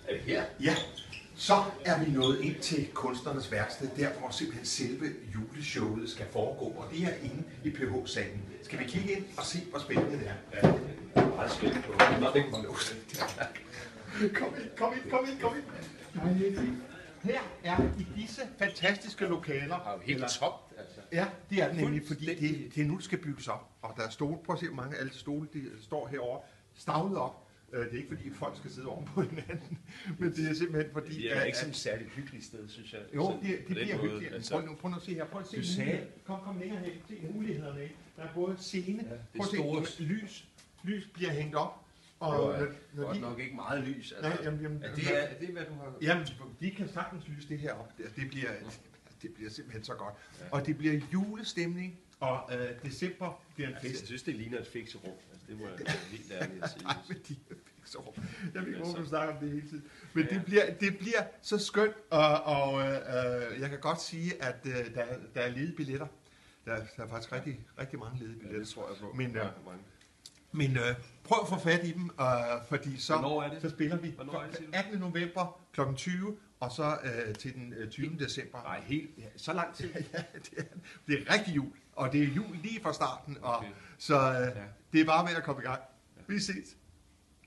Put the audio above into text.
Er det her? Ja, så er vi nået ind til kunstnernes værksted, der hvor simpelthen selve juleshowet skal foregå, og det er inde i PH-salen. Skal vi kigge ind og se, hvor spændende det er? Ja, det er meget spændende på. Kom ind. Her er i disse fantastiske lokaler. Det er jo helt top, altså. Ja, det er det nemlig, fordi det er nu, det skal bygges op. Og der er stole, prøv at se, hvor mange af alle stole, de står herovre, stavlet op. Det er ikke fordi folk skal sidde oven på hinanden, men det er simpelthen fordi... Det er ikke sådan et særligt hyggeligt sted, synes jeg. Jo, det bliver hyggeligt. Altså, Prøv nu at se her. Prøv at se kom længere hen. Se mulighederne. Der er både scene. Ja, prøv at se, lys bliver hængt op. Og når de nok ikke meget lys. Altså. Nej, jamen, er det, hvad du har... Jamen, de kan sagtens lyse det her op. Det bliver simpelthen så godt. Ja. Og det bliver julestemning, og december bliver en fest. Jeg synes, det ligner et fikserum. Altså, det må jeg være helt ærlig at sige. Nej, men de er fikserum. Jeg ved ikke, hvorfor du snakker om det hele tiden. Men det bliver så skønt, og jeg kan godt sige, at der er ledige billetter. Der er faktisk rigtig mange ledige billetter. Ja, det tror jeg på. Men prøv at få fat i dem, fordi så spiller vi 18. november kl. 20, og så til den 20. december. Nej, så lang tid? Ja, det er rigtig jul, og det er jul lige fra starten, og så det er bare med at komme i gang. Vi ses.